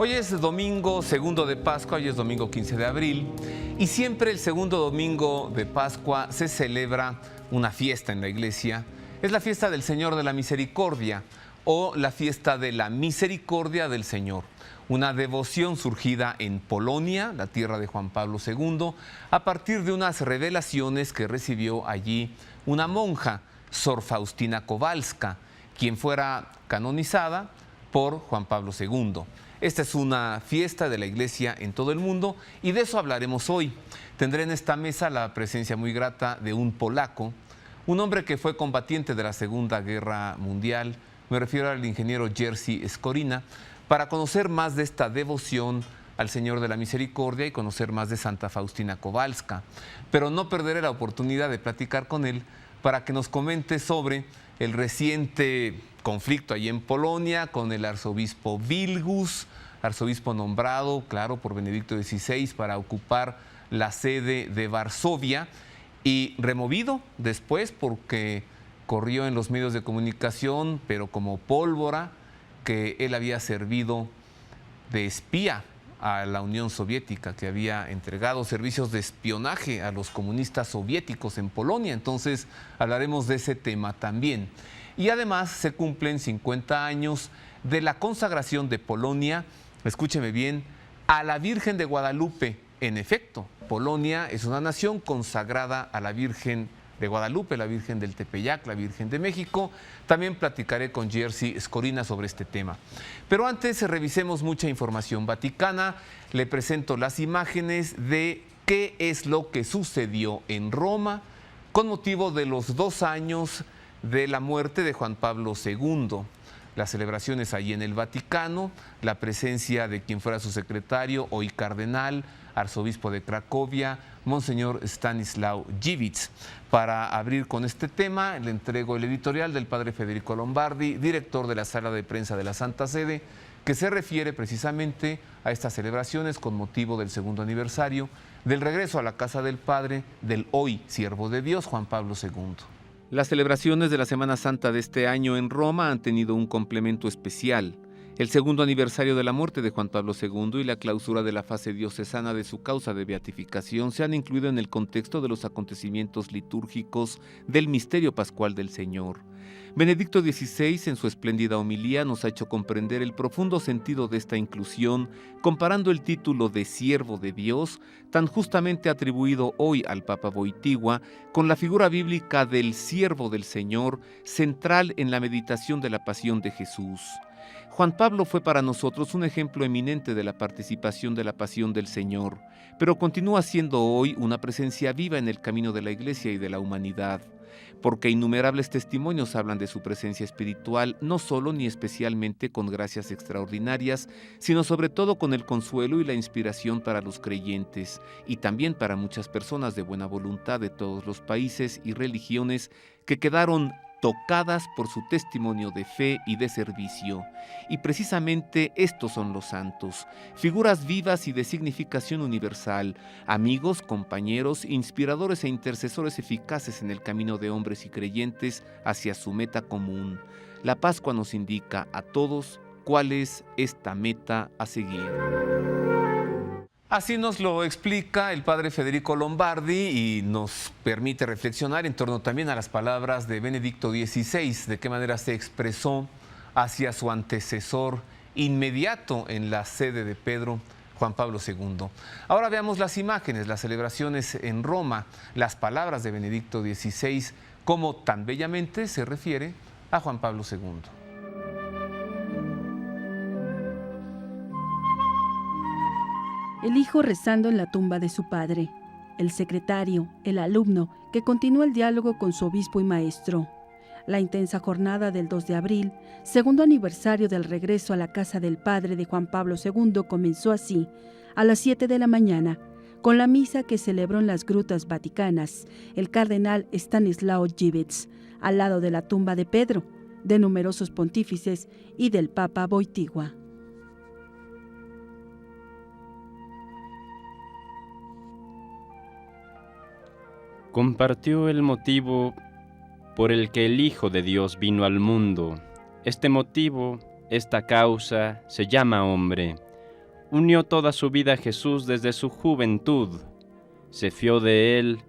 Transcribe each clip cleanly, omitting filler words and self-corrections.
Hoy es domingo segundo de Pascua, hoy es domingo 15 de abril y siempre el segundo domingo de Pascua se celebra una fiesta en la iglesia. Es la fiesta del Señor de la Misericordia o la fiesta de la Misericordia del Señor. Una devoción surgida en Polonia, la tierra de Juan Pablo II, a partir de unas revelaciones que recibió allí una monja, Sor Faustina Kowalska, quien fuera canonizada por Juan Pablo II. Esta es una fiesta de la iglesia en todo el mundo y de eso hablaremos hoy. Tendré en esta mesa la presencia muy grata de un polaco, un hombre que fue combatiente de la Segunda Guerra Mundial, me refiero al ingeniero Jerzy Skorina, para conocer más de esta devoción al Señor de la Misericordia y conocer más de Santa Faustina Kowalska. Pero no perderé la oportunidad de platicar con él para que nos comente sobre el reciente conflicto allí en Polonia con el arzobispo Vilgus, arzobispo nombrado, claro, por Benedicto XVI para ocupar la sede de Varsovia y removido después porque corrió en los medios de comunicación, pero como pólvora, que él había servido de espía a la Unión Soviética, que había entregado servicios de espionaje a los comunistas soviéticos en Polonia. Entonces hablaremos de ese tema también. Y además se cumplen 50 años de la consagración de Polonia, escúcheme bien, a la Virgen de Guadalupe. En efecto, Polonia es una nación consagrada a la Virgen de Guadalupe, la Virgen del Tepeyac, la Virgen de México. También platicaré con Jerzy Skorina sobre este tema. Pero antes revisemos mucha información vaticana. Le presento las imágenes de qué es lo que sucedió en Roma con motivo de los 2 años de la muerte de Juan Pablo II. Las celebraciones allí en el Vaticano, la presencia de quien fuera su secretario, hoy cardenal, arzobispo de Cracovia, Monseñor Stanislaw Dziwisz. Para abrir con este tema, le entrego el editorial del padre Federico Lombardi, director de la Sala de Prensa de la Santa Sede, que se refiere precisamente a estas celebraciones con motivo del segundo aniversario del regreso a la casa del Padre del hoy siervo de Dios, Juan Pablo II. Las celebraciones de la Semana Santa de este año en Roma han tenido un complemento especial. El segundo aniversario de la muerte de Juan Pablo II y la clausura de la fase diocesana de su causa de beatificación se han incluido en el contexto de los acontecimientos litúrgicos del misterio pascual del Señor. Benedicto XVI, en su espléndida homilía, nos ha hecho comprender el profundo sentido de esta inclusión, comparando el título de siervo de Dios, tan justamente atribuido hoy al Papa Wojtyła, con la figura bíblica del siervo del Señor, central en la meditación de la pasión de Jesús. Juan Pablo fue para nosotros un ejemplo eminente de la participación de la pasión del Señor, pero continúa siendo hoy una presencia viva en el camino de la Iglesia y de la humanidad, porque innumerables testimonios hablan de su presencia espiritual, no solo ni especialmente con gracias extraordinarias, sino sobre todo con el consuelo y la inspiración para los creyentes, y también para muchas personas de buena voluntad de todos los países y religiones que quedaron tocadas por su testimonio de fe y de servicio. Y precisamente estos son los santos, figuras vivas y de significación universal, amigos, compañeros, inspiradores e intercesores eficaces en el camino de hombres y creyentes hacia su meta común. La Pascua nos indica a todos cuál es esta meta a seguir. Así nos lo explica el padre Federico Lombardi y nos permite reflexionar en torno también a las palabras de Benedicto XVI, de qué manera se expresó hacia su antecesor inmediato en la sede de Pedro, Juan Pablo II. Ahora veamos las imágenes, las celebraciones en Roma, las palabras de Benedicto XVI, cómo tan bellamente se refiere a Juan Pablo II. El hijo rezando en la tumba de su padre, el secretario, el alumno, que continúa el diálogo con su obispo y maestro. La intensa jornada del 2 de abril, segundo aniversario del regreso a la casa del padre de Juan Pablo II, comenzó así, a las 7 de la mañana, con la misa que celebró en las grutas vaticanas el cardenal Stanislaw Dziwisz, al lado de la tumba de Pedro, de numerosos pontífices y del Papa Wojtyła. Compartió el motivo por el que el Hijo de Dios vino al mundo. Este motivo, esta causa, se llama hombre. unió toda su vida a Jesús desde su juventud. Se fió de Él,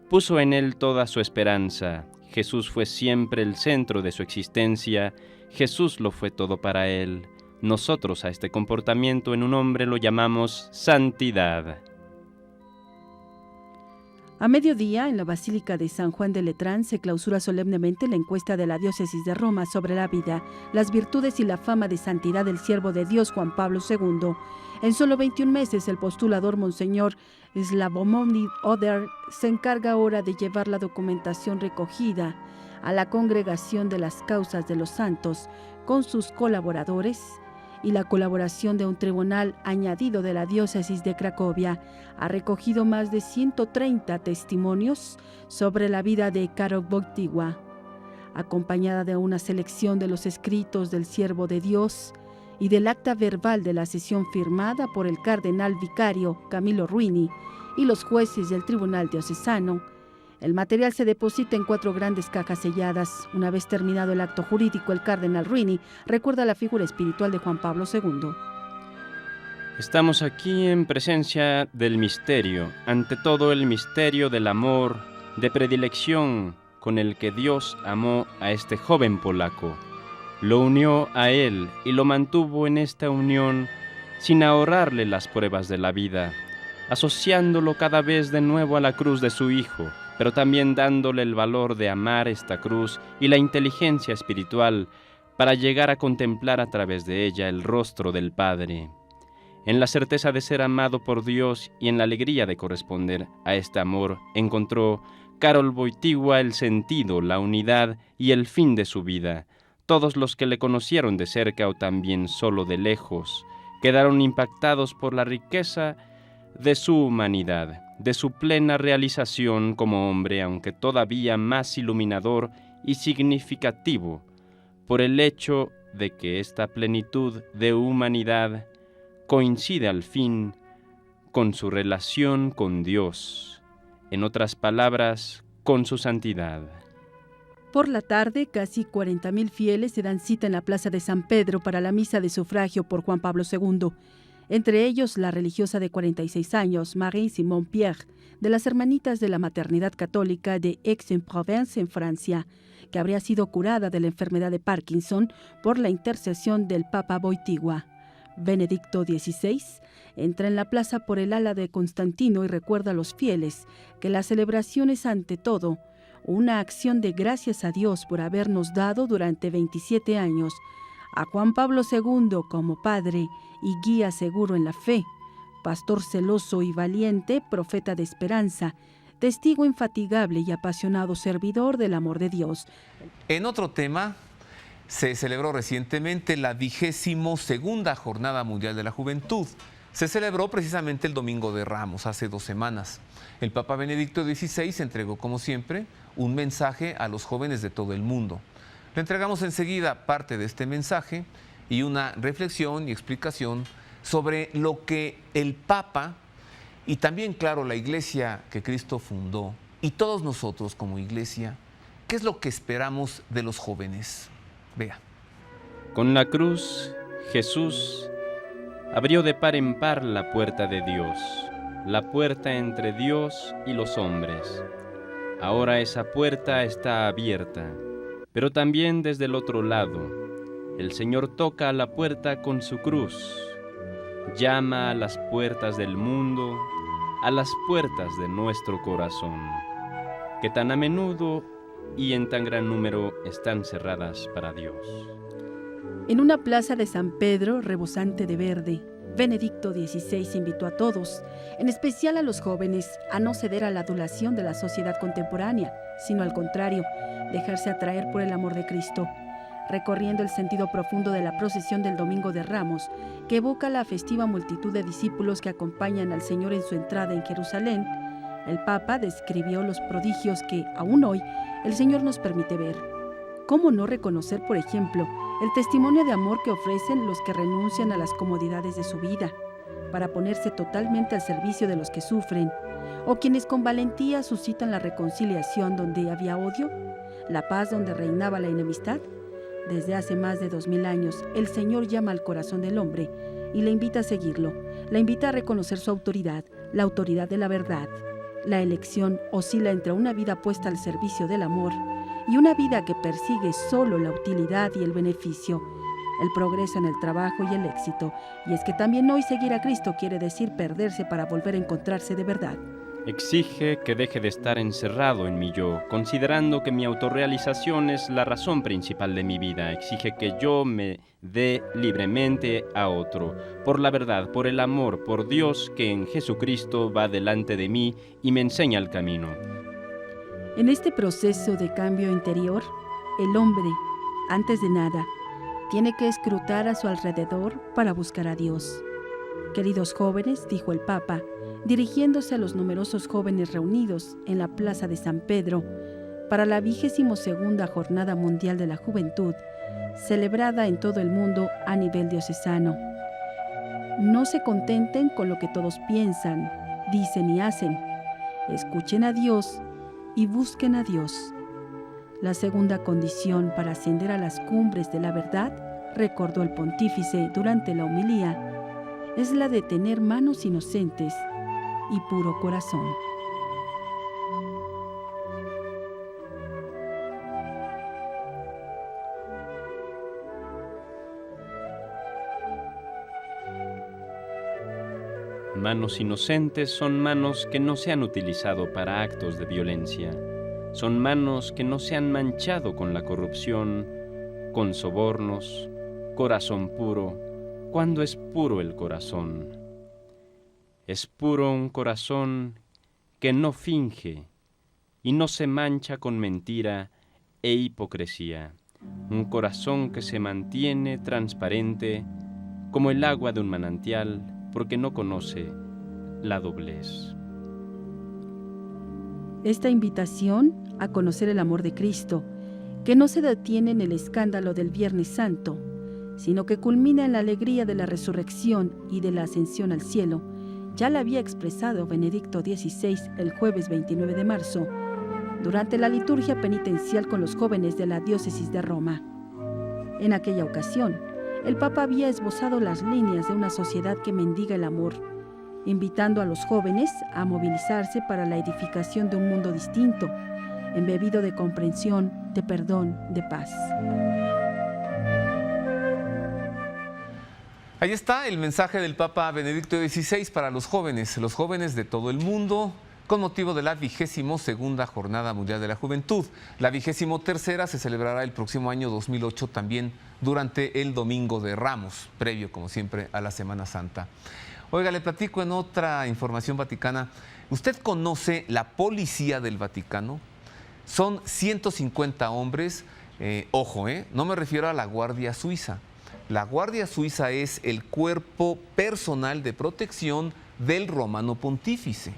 puso en Él toda su esperanza. Jesús fue siempre el centro de su existencia. Jesús lo fue todo para Él. Nosotros a este comportamiento en un hombre lo llamamos santidad. A mediodía, en la Basílica de San Juan de Letrán, se clausura solemnemente la encuesta de la Diócesis de Roma sobre la vida, las virtudes y la fama de santidad del siervo de Dios Juan Pablo II. En solo 21 meses, el postulador Monseñor Slavomir Oder se encarga ahora de llevar la documentación recogida a la Congregación de las Causas de los Santos con sus colaboradores y la colaboración de un tribunal añadido de la Diócesis de Cracovia. Ha recogido más de 130 testimonios sobre la vida de Karol Wojtyła, acompañada de una selección de los escritos del siervo de Dios y del acta verbal de la sesión firmada por el cardenal vicario Camillo Ruini y los jueces del Tribunal Diocesano. El material se deposita en 4 grandes cajas selladas. Una vez terminado el acto jurídico, el cardenal Ruini recuerda la figura espiritual de Juan Pablo II. Estamos aquí en presencia del misterio, ante todo el misterio del amor, de predilección con el que Dios amó a este joven polaco. Lo unió a él y lo mantuvo en esta unión sin ahorrarle las pruebas de la vida, asociándolo cada vez de nuevo a la cruz de su Hijo, pero también dándole el valor de amar esta cruz y la inteligencia espiritual para llegar a contemplar a través de ella el rostro del Padre. En la certeza de ser amado por Dios y en la alegría de corresponder a este amor, encontró Karol Wojtyła el sentido, la unidad y el fin de su vida. Todos los que le conocieron de cerca o también solo de lejos, quedaron impactados por la riqueza de su humanidad, de su plena realización como hombre, aunque todavía más iluminador y significativo, por el hecho de que esta plenitud de humanidad coincide al fin con su relación con Dios, en otras palabras, con su santidad. Por la tarde, casi 40.000 fieles se dan cita en la Plaza de San Pedro para la misa de sufragio por Juan Pablo II. Entre ellos, la religiosa de 46 años, Marie-Simone Pierre, de las Hermanitas de la Maternidad Católica de Aix-en-Provence, en Francia, que habría sido curada de la enfermedad de Parkinson por la intercesión del Papa Wojtyła. Benedicto XVI entra en la plaza por el ala de Constantino y recuerda a los fieles que la celebración es ante todo una acción de gracias a Dios por habernos dado durante 27 años a Juan Pablo II como padre y guía seguro en la fe, pastor celoso y valiente, profeta de esperanza, testigo infatigable y apasionado servidor del amor de Dios. En otro tema, se celebró recientemente la 22ª Jornada Mundial de la Juventud. Se celebró precisamente el Domingo de Ramos, hace 2 semanas. El Papa Benedicto XVI entregó, como siempre, un mensaje a los jóvenes de todo el mundo. Le entregamos enseguida parte de este mensaje y una reflexión y explicación sobre lo que el Papa y también, claro, la Iglesia que Cristo fundó y todos nosotros como Iglesia, ¿qué es lo que esperamos de los jóvenes? Vea. Con la cruz, Jesús abrió de par en par la puerta de Dios, la puerta entre Dios y los hombres. Ahora esa puerta está abierta, pero también desde el otro lado. El Señor toca a la puerta con su cruz, llama a las puertas del mundo, a las puertas de nuestro corazón, que tan a menudo y en tan gran número están cerradas para Dios. En una plaza de San Pedro, rebosante de verde, Benedicto XVI invitó a todos, en especial a los jóvenes, a no ceder a la adulación de la sociedad contemporánea, sino al contrario, dejarse atraer por el amor de Cristo. Recorriendo el sentido profundo de la procesión del Domingo de Ramos, que evoca la festiva multitud de discípulos que acompañan al Señor en su entrada en Jerusalén, el Papa describió los prodigios que, aún hoy, el Señor nos permite ver. ¿Cómo no reconocer, por ejemplo, el testimonio de amor que ofrecen los que renuncian a las comodidades de su vida para ponerse totalmente al servicio de los que sufren, o quienes con valentía suscitan la reconciliación donde había odio, la paz donde reinaba la enemistad? Desde hace más de 2000 años, el Señor llama al corazón del hombre y le invita a seguirlo, la invita a reconocer su autoridad, la autoridad de la verdad. La elección oscila entre una vida puesta al servicio del amor y una vida que persigue solo la utilidad y el beneficio, el progreso en el trabajo y el éxito. Y es que también hoy seguir a Cristo quiere decir perderse para volver a encontrarse de verdad. Exige que deje de estar encerrado en mi yo, considerando que mi autorrealización es la razón principal de mi vida. Exige que yo me dé libremente a otro, por la verdad, por el amor, por Dios que en Jesucristo va delante de mí y me enseña el camino. En este proceso de cambio interior, el hombre, antes de nada, tiene que escrutar a su alrededor para buscar a Dios. Queridos jóvenes, dijo el Papa, dirigiéndose a los numerosos jóvenes reunidos en la Plaza de San Pedro para la 22ª Jornada Mundial de la Juventud, celebrada en todo el mundo a nivel diocesano. No se contenten con lo que todos piensan, dicen y hacen. Escuchen a Dios y busquen a Dios. La segunda condición para ascender a las cumbres de la verdad, recordó el pontífice durante la homilía, es la de tener manos inocentes y puro corazón. Manos inocentes son manos que no se han utilizado para actos de violencia. Son manos que no se han manchado con la corrupción, con sobornos, corazón puro. ¿Cuándo es puro el corazón? Es puro un corazón que no finge y no se mancha con mentira e hipocresía. Un corazón que se mantiene transparente como el agua de un manantial porque no conoce la doblez. Esta invitación a conocer el amor de Cristo, que no se detiene en el escándalo del Viernes Santo, sino que culmina en la alegría de la resurrección y de la ascensión al cielo, ya la había expresado Benedicto XVI el jueves 29 de marzo, durante la liturgia penitencial con los jóvenes de la diócesis de Roma. En aquella ocasión, el Papa había esbozado las líneas de una sociedad que mendiga el amor, invitando a los jóvenes a movilizarse para la edificación de un mundo distinto, embebido de comprensión, de perdón, de paz. Ahí está el mensaje del Papa Benedicto XVI para los jóvenes de todo el mundo, con motivo de la 22ª Jornada Mundial de la Juventud. La 23ª se celebrará el próximo año 2008 también durante el Domingo de Ramos, previo, como siempre, a la Semana Santa. Oiga, le platico en otra información vaticana. ¿Usted conoce la Policía del Vaticano? Son 150 hombres. Ojo, no me refiero a la Guardia Suiza. La Guardia Suiza es el cuerpo personal de protección del Romano Pontífice.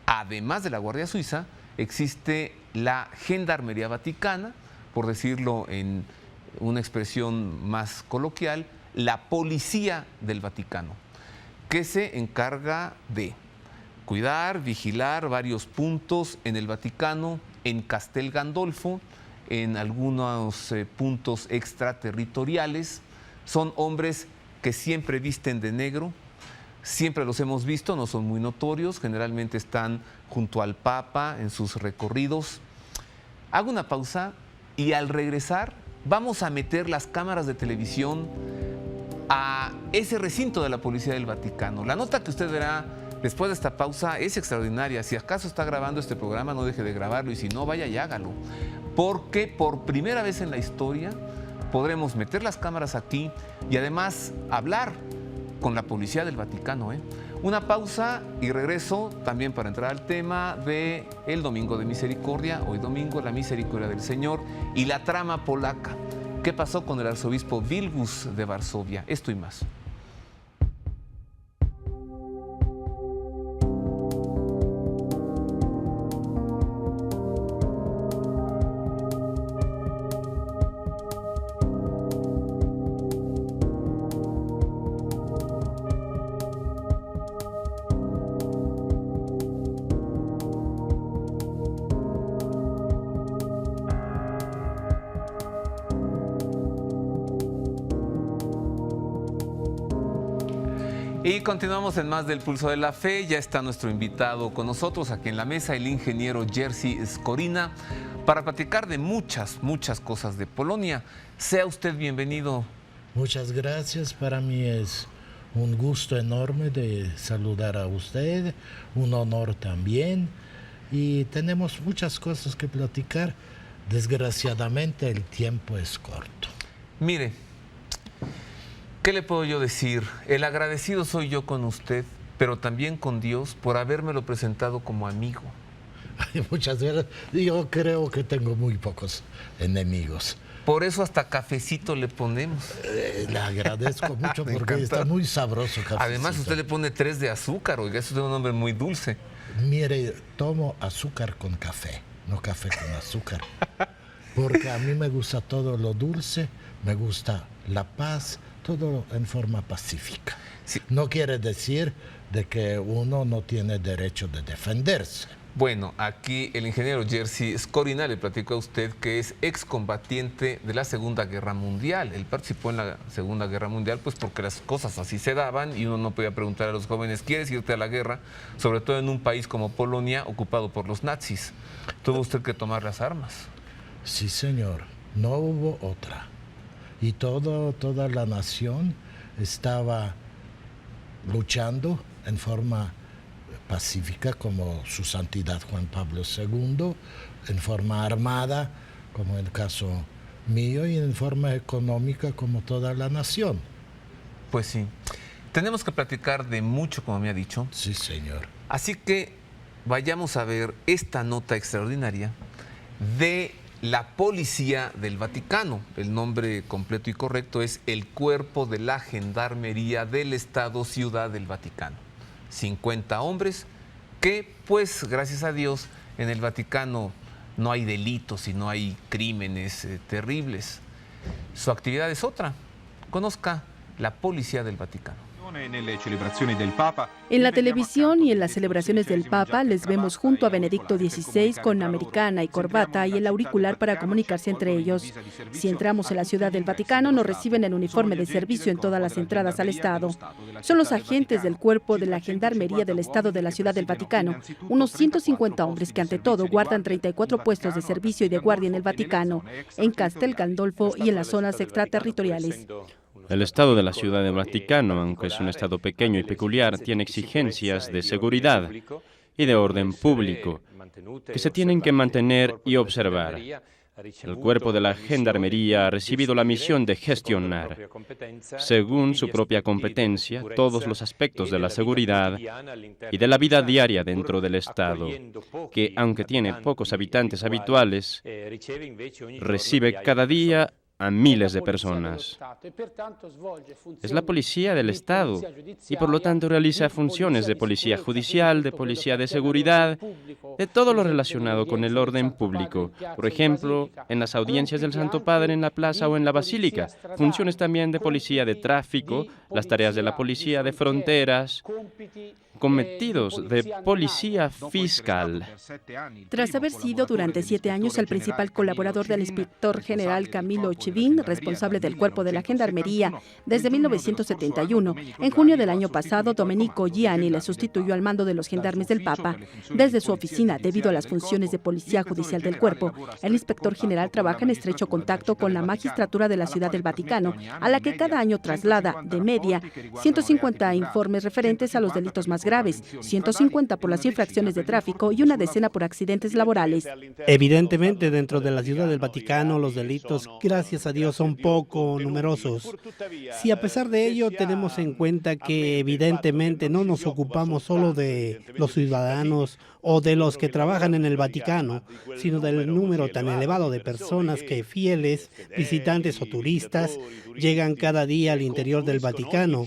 Además de la Guardia Suiza, existe la Gendarmería Vaticana, por decirlo en una expresión más coloquial, la Policía del Vaticano, que se encarga de cuidar, vigilar varios puntos en el Vaticano, en Castel Gandolfo, en algunos puntos extraterritoriales. Son hombres que siempre visten de negro, siempre los hemos visto, no son muy notorios, generalmente están junto al Papa en sus recorridos. Hago una pausa y al regresar vamos a meter las cámaras de televisión a ese recinto de la Policía del Vaticano. La nota que usted verá después de esta pausa es extraordinaria. Si acaso está grabando este programa, no deje de grabarlo, y si no, vaya y hágalo. Porque por primera vez en la historia podremos meter las cámaras aquí y además hablar con la Policía del Vaticano. Una pausa y regreso también para entrar al tema del Domingo de Misericordia. Hoy domingo, la misericordia del Señor y la trama polaca. ¿Qué pasó con el arzobispo Vilgus de Varsovia? Esto y más. Y continuamos en más del Pulso de la Fe. Ya está nuestro invitado con nosotros aquí en la mesa, el ingeniero Jerzy Skorina, para platicar de muchas cosas de Polonia. Sea usted bienvenido. Muchas gracias. Para mí es un gusto enorme de saludar a usted, un honor también. Y tenemos muchas cosas que platicar. Desgraciadamente el tiempo es corto. Mire, ¿qué le puedo yo decir? El agradecido soy yo con usted, pero también con Dios por habérmelo presentado como amigo. Ay, muchas gracias. Yo creo que tengo muy pocos enemigos. Por eso hasta cafecito le ponemos. Le agradezco mucho porque está muy sabroso cafecito. Además, usted le pone 3 de azúcar, oiga, eso es un hombre muy dulce. Mire, tomo azúcar con café, no café con azúcar. Porque a mí me gusta todo lo dulce, me gusta la paz, todo en forma pacífica. Sí. No quiere decir de que uno no tiene derecho de defenderse. Bueno, aquí el ingeniero Jerzy Skorina le platicó a usted que es excombatiente de la Segunda Guerra Mundial. Él participó en la Segunda Guerra Mundial pues porque las cosas así se daban y uno no podía preguntar a los jóvenes, ¿quieres irte a la guerra? Sobre todo en un país como Polonia, ocupado por los nazis. Tuvo usted que tomar las armas. Sí, señor, no hubo otra. Y toda la nación estaba luchando en forma pacífica, como su santidad Juan Pablo II, en forma armada, como el caso mío, y en forma económica, como toda la nación. Pues sí. Tenemos que platicar de mucho, como me ha dicho. Sí, señor. Así que vayamos a ver esta nota extraordinaria de la Policía del Vaticano. El nombre completo y correcto es el Cuerpo de la Gendarmería del Estado Ciudad del Vaticano. 50 hombres que, pues, gracias a Dios, en el Vaticano no hay delitos y no hay crímenes terribles. Su actividad es otra. Conozca la Policía del Vaticano. En la televisión y en las celebraciones del Papa les vemos junto a Benedicto XVI con americana y corbata y el auricular para comunicarse entre ellos. Si entramos en la Ciudad del Vaticano, nos reciben en uniforme de servicio en todas las entradas al Estado. Son los agentes del Cuerpo de la Gendarmería del Estado de la Ciudad del Vaticano, unos 150 hombres que ante todo guardan 34 puestos de servicio y de guardia en el Vaticano, en Castel Gandolfo y en las zonas extraterritoriales. El Estado de la Ciudad del Vaticano, aunque es un Estado pequeño y peculiar, tiene exigencias de seguridad y de orden público que se tienen que mantener y observar. El Cuerpo de la Gendarmería ha recibido la misión de gestionar, según su propia competencia, todos los aspectos de la seguridad y de la vida diaria dentro del Estado, que, aunque tiene pocos habitantes habituales, recibe cada día a miles de personas. Es la policía del Estado y por lo tanto realiza funciones de policía judicial, de policía de seguridad, de todo lo relacionado con el orden público. Por ejemplo, en las audiencias del Santo Padre en la plaza o en la basílica. Funciones también de policía de tráfico, las tareas de la policía de fronteras, cometidos de policía fiscal. Tras haber sido durante 7 años el principal colaborador del inspector general Camilo Chivin, responsable del Cuerpo de la Gendarmería desde 1971, en junio del año pasado, Domenico Gianni le sustituyó al mando de los gendarmes del Papa. Desde su oficina, debido a las funciones de policía judicial del cuerpo, el inspector general trabaja en estrecho contacto con la magistratura de la Ciudad del Vaticano, a la que cada año traslada, de media, 150 informes referentes a los delitos más graves, 150 por las infracciones de tráfico y una decena por accidentes laborales. Evidentemente, dentro de la Ciudad del Vaticano, los delitos, gracias a Dios, son poco numerosos. Si a pesar de ello tenemos en cuenta que evidentemente no nos ocupamos solo de los ciudadanos o de los que trabajan en el Vaticano, sino del número tan elevado de personas que fieles, visitantes o turistas llegan cada día al interior del Vaticano.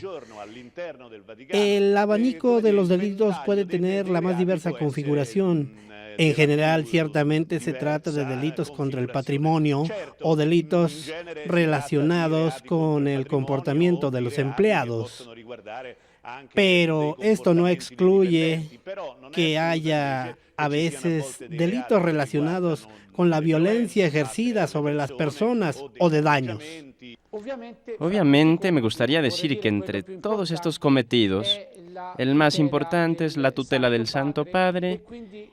El abanico de los delitos puede tener la más diversa configuración. En general, ciertamente se trata de delitos contra el patrimonio o delitos relacionados con el comportamiento de los empleados. Pero esto no excluye que haya a veces delitos relacionados con la violencia ejercida sobre las personas o de daños. Obviamente me gustaría decir que entre todos estos cometidos, el más importante es la tutela del Santo Padre,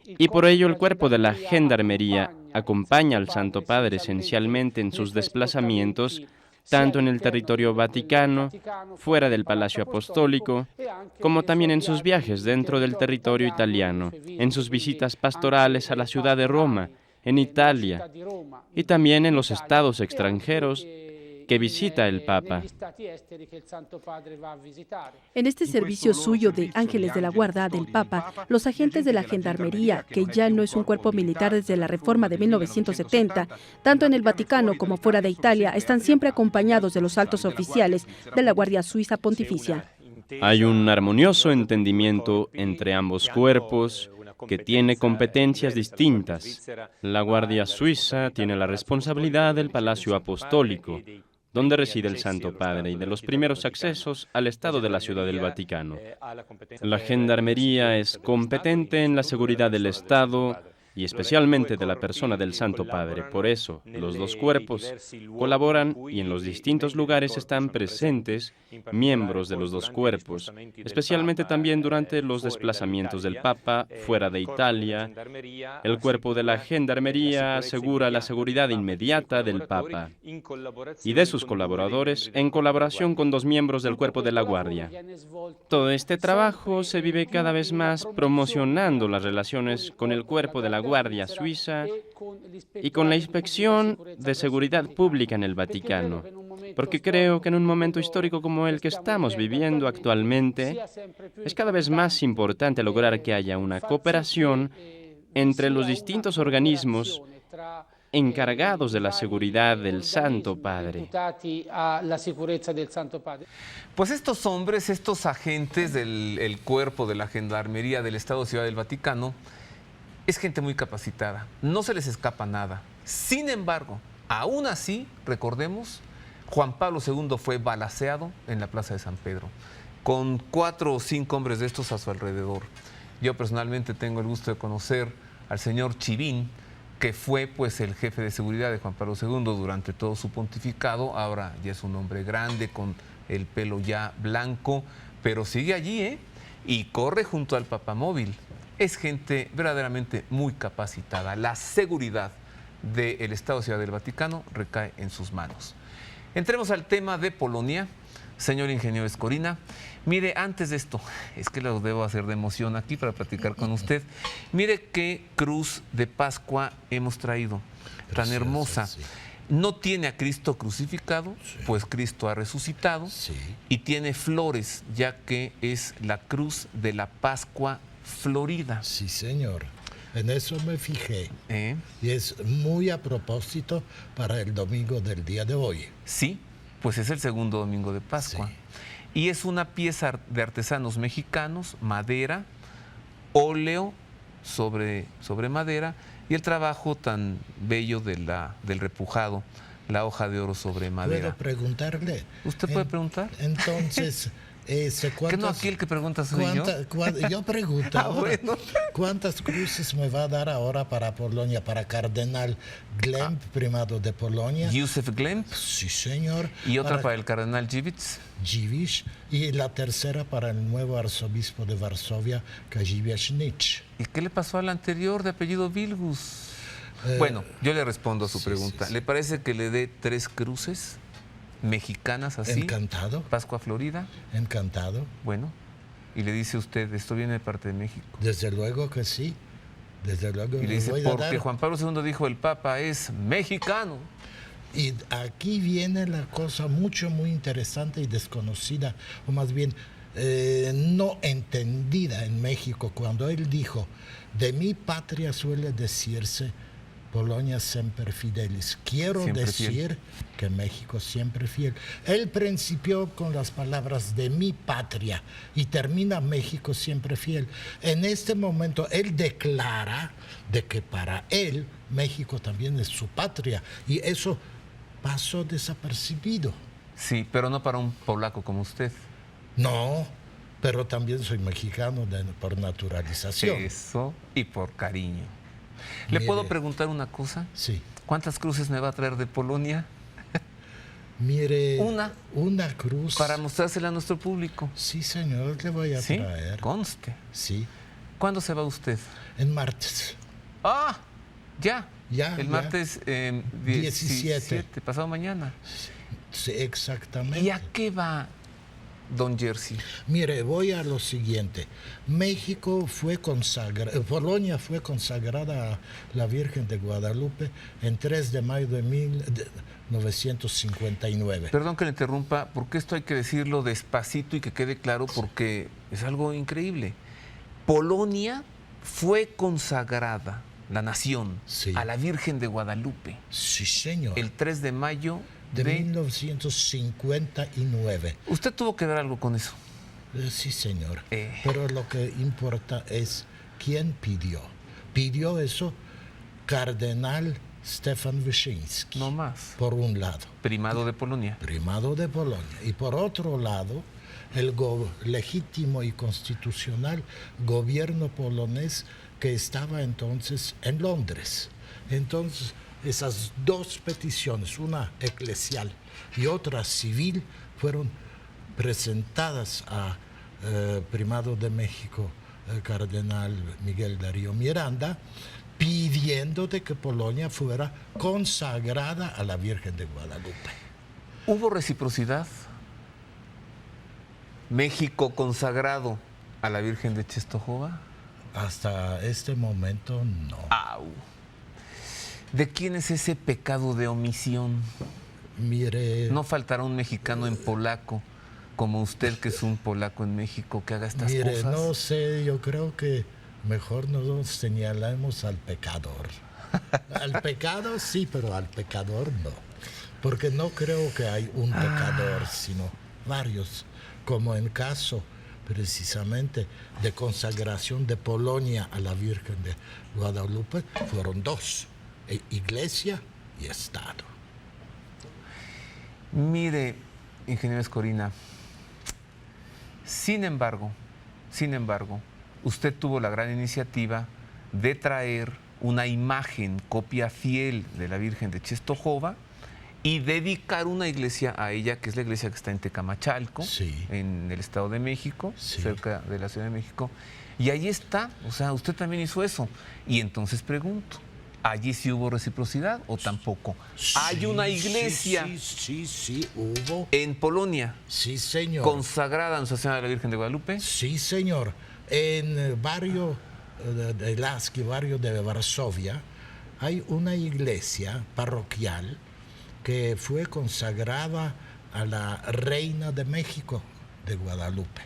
y por ello el cuerpo de la Gendarmería acompaña al Santo Padre esencialmente en sus desplazamientos, tanto en el territorio vaticano, fuera del Palacio Apostólico, como también en sus viajes dentro del territorio italiano, en sus visitas pastorales a la ciudad de Roma, en Italia, y también en los estados extranjeros que visita el Papa. En este servicio suyo de ángeles de la guarda del Papa, los agentes de la Gendarmería, que ya no es un cuerpo militar desde la reforma de 1970, tanto en el Vaticano como fuera de Italia, están siempre acompañados de los altos oficiales de la Guardia Suiza Pontificia. Hay un armonioso entendimiento entre ambos cuerpos, que tiene competencias distintas. La Guardia Suiza tiene la responsabilidad del Palacio Apostólico, donde reside el Santo Padre, y de los primeros accesos al Estado de la Ciudad del Vaticano. La Gendarmería es competente en la seguridad del Estado y especialmente de la persona del Santo Padre. Por eso, los dos cuerpos colaboran y en los distintos lugares están presentes miembros de los dos cuerpos, especialmente también durante los desplazamientos del Papa fuera de Italia. El cuerpo de la Gendarmería asegura la seguridad inmediata del Papa y de sus colaboradores en colaboración con dos miembros del cuerpo de la Guardia. Todo este trabajo se vive cada vez más promocionando las relaciones con el cuerpo de la Guardia Suiza y con la Inspección de Seguridad Pública en el Vaticano, porque creo que en un momento histórico como el que estamos viviendo actualmente, es cada vez más importante lograr que haya una cooperación entre los distintos organismos encargados de la seguridad del Santo Padre. Pues estos hombres, estos agentes del cuerpo de la Gendarmería del Estado Ciudad del Vaticano, es gente muy capacitada, no se les escapa nada. Sin embargo, aún así, recordemos, Juan Pablo II fue balaceado en la Plaza de San Pedro, con 4 o 5 hombres de estos a su alrededor. Yo personalmente tengo el gusto de conocer al señor Chivín, que fue pues el jefe de seguridad de Juan Pablo II durante todo su pontificado. Ahora ya es un hombre grande, con el pelo ya blanco, pero sigue allí, y corre junto al papamóvil. Es gente verdaderamente muy capacitada. La seguridad del Estado Ciudad del Vaticano recae en sus manos. Entremos al tema de Polonia, señor ingeniero Escorina. Mire, antes de esto, es que lo debo hacer de emoción aquí para platicar con usted. Mire qué cruz de Pascua hemos traído, tan hermosa. Sí. No tiene a Cristo crucificado, Sí. pues Cristo ha resucitado, Sí. y tiene flores, ya que es la cruz de la Pascua florida. Sí, señor. En eso me fijé. Y es muy a propósito para el domingo del día de hoy. Sí, pues es el segundo domingo de Pascua. Sí. Y es una pieza de artesanos mexicanos, madera, óleo sobre madera, y el trabajo tan bello del repujado, la hoja de oro sobre madera. ¿Puedo preguntarle? ¿Usted puede preguntar? Entonces, ¿Que no aquí el que pregunta soy yo? Yo pregunto ahora, Bueno. ¿cuántas cruces me va a dar ahora para Polonia, para Cardenal Glemp, primado de Polonia? Józef Glemp, Sí, señor. y otra para el cardenal Dziwisz. Dziwisz, y la tercera para el nuevo arzobispo de Varsovia, Kazimierz Nitsch. ¿Y qué le pasó al anterior de apellido Vilgus? Bueno, yo le respondo a su pregunta. sí. ¿Le parece que le dé 3 cruces mexicanas así? Encantado, Pascua Florida. encantado. Bueno, y le dice usted, esto viene de parte de México. Desde luego que sí. Desde luego Y le dice, voy a porque dar. Juan Pablo II dijo, el Papa es mexicano. Y aquí viene la cosa muy interesante y desconocida, o más bien no entendida en México, cuando él dijo, de mi patria suele decirse, Polonia semper fidelis. Quiero Siempre decir fiel. que México siempre fiel. Él principió con las palabras de mi patria y termina México siempre fiel. En este momento él declara de que para él México también es su patria, y eso pasó desapercibido. Sí, pero no para un polaco como usted. No, pero también soy mexicano por naturalización. Eso, y por cariño. ¿Le Mire. puedo preguntar una cosa? Sí. ¿Cuántas cruces me va a traer de Polonia? Mire, Una. una cruz. Para mostrársela a nuestro público. Sí, señor, le voy a ¿Sí? traer. Conste. Sí, ¿Cuándo se va usted? en martes. ¡Ah! Ya. Ya, El ya. martes 17, pasado mañana. Sí, exactamente. ¿Y a qué va, don Jerzy? Mire, voy a lo siguiente. Polonia fue consagrada a la Virgen de Guadalupe en 3 de mayo de 1959. Perdón que le interrumpa, porque esto hay que decirlo despacito y que quede claro, porque es algo increíble. Polonia fue consagrada, la nación, Sí. a la Virgen de Guadalupe Sí, señor. el 3 de mayo de de... 1959. ¿Usted tuvo que ver algo con eso? Sí, señor. Eh. Pero lo que importa es quién pidió. Pidió eso Cardenal Stefan Wyszyński, No más. por un lado, Primado de Polonia. primado de Polonia, y por otro lado, el legítimo y constitucional gobierno polonés que estaba entonces en Londres. Entonces, esas dos peticiones, una eclesial y otra civil, fueron presentadas a Primado de México, el cardenal Miguel Darío Miranda, pidiendo de que Polonia fuera consagrada a la Virgen de Guadalupe. ¿Hubo reciprocidad? ¿México consagrado a la Virgen de Czestochowa? Hasta este momento no. ¡Au! ¿De quién es ese pecado de omisión? Mire, No faltará un mexicano en polaco, como usted que es un polaco en México, que haga estas mire, cosas. no sé, yo creo que mejor nos señalamos al pecador. Al pecado sí, pero al pecador no. Porque no creo que hay un pecador, sino varios, como en caso precisamente de consagración de Polonia a la Virgen de Guadalupe, fueron dos, Iglesia y Estado. Mire, ingeniero Escorina, sin embargo, usted tuvo la gran iniciativa de traer una imagen, copia fiel de la Virgen de Czestochowa, y dedicar una iglesia a ella, que es la iglesia que está en Tecamachalco, Sí. en el Estado de México, Sí. cerca de la Ciudad de México. Y ahí está, o sea, usted también hizo eso. Y entonces pregunto, ¿allí sí hubo reciprocidad o tampoco? Hay una iglesia Sí, hubo. en Polonia Sí, señor. consagrada a Nuestra Señora de la Virgen de Guadalupe. Sí, señor. En el barrio de Laski, barrio de Varsovia, hay una iglesia parroquial que fue consagrada a la Reina de México de Guadalupe.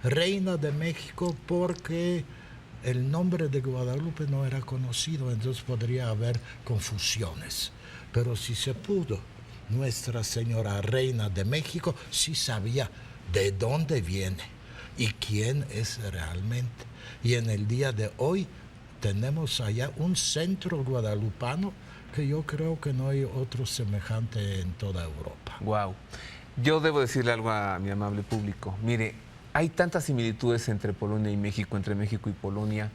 Reina de México porque el nombre de Guadalupe no era conocido, entonces podría haber confusiones. Pero si se pudo, Nuestra Señora Reina de México sí sabía de dónde viene y quién es realmente. Y en el día de hoy tenemos allá un centro guadalupano que yo creo que no hay otro semejante en toda Europa. Wow. Yo debo decirle algo a mi amable público. Mire, hay tantas similitudes entre Polonia y México, entre México y Polonia.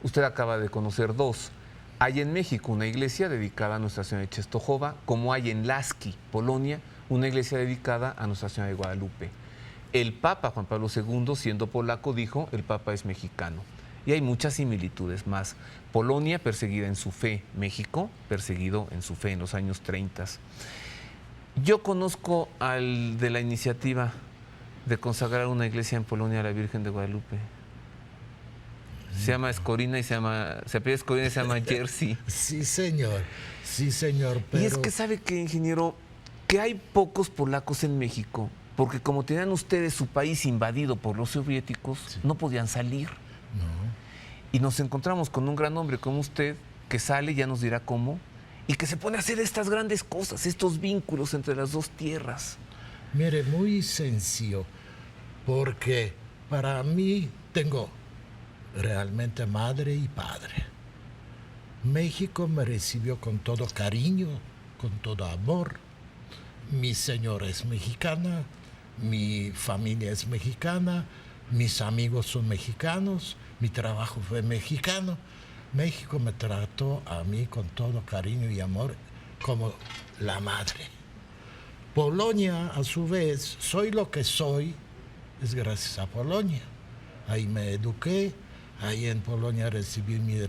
Usted acaba de conocer dos. Hay en México una iglesia dedicada a Nuestra Señora de Czestochowa, como hay en Laski, Polonia, una iglesia dedicada a Nuestra Señora de Guadalupe. El Papa Juan Pablo II, siendo polaco, dijo, el Papa es mexicano. Y hay muchas similitudes más. Polonia perseguida en su fe, México perseguido en su fe en los años 30. Yo conozco al de la iniciativa de consagrar una iglesia en Polonia a la Virgen de Guadalupe. Se llama Escorina y se apellida Escorina y se llama Jerzy. Sí, señor. Sí, señor. Pero Y es que sabe que, ingeniero, que hay pocos polacos en México, porque como tenían ustedes su país invadido por los soviéticos, no podían salir. no. Y nos encontramos con un gran hombre como usted, que sale, ya nos dirá cómo, y que se pone a hacer estas grandes cosas, estos vínculos entre las dos tierras. Mire, muy sencillo, porque para mí tengo realmente madre y padre. México me recibió con todo cariño, con todo amor. Mi señora es mexicana, mi familia es mexicana, mis amigos son mexicanos, mi trabajo fue mexicano. México me trató a mí con todo cariño y amor como la madre. Polonia, a su vez, soy lo que soy, es gracias a Polonia. Ahí me eduqué, ahí en Polonia recibí mi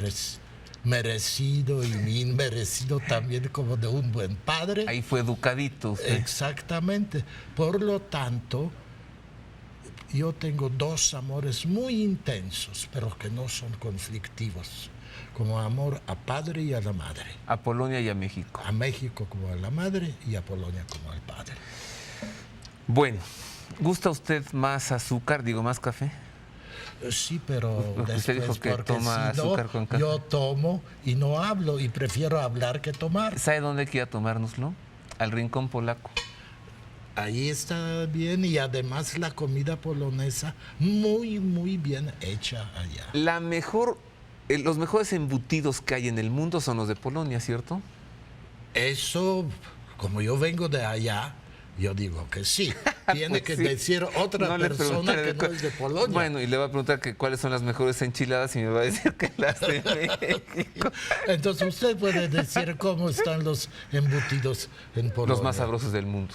merecido y mi inmerecido también como de un buen padre. Ahí fue educadito usted. Exactamente. Por lo tanto, yo tengo dos amores muy intensos, pero que no son conflictivos, como amor a padre y a la madre. A Polonia y a México. A México como a la madre y a Polonia como al padre. Bueno, ¿gusta usted más azúcar, más café? Sí, pero Porque usted dijo que porque toma si no, azúcar con café. yo tomo y no hablo y prefiero hablar que tomar. ¿Sabe dónde quiera tomárnoslo? Al Rincón Polaco. Ahí está bien y además la comida polonesa muy, muy bien hecha allá. Los mejores embutidos que hay en el mundo son los de Polonia, ¿cierto? Eso, como yo vengo de allá, yo digo que sí. Tiene Pues que sí. decir otra No le persona preguntaré que no es de Polonia. Bueno, y le voy a preguntar que cuáles son las mejores enchiladas y me va a decir que las de México. Entonces usted puede decir cómo están los embutidos en Polonia. Los más sabrosos del mundo.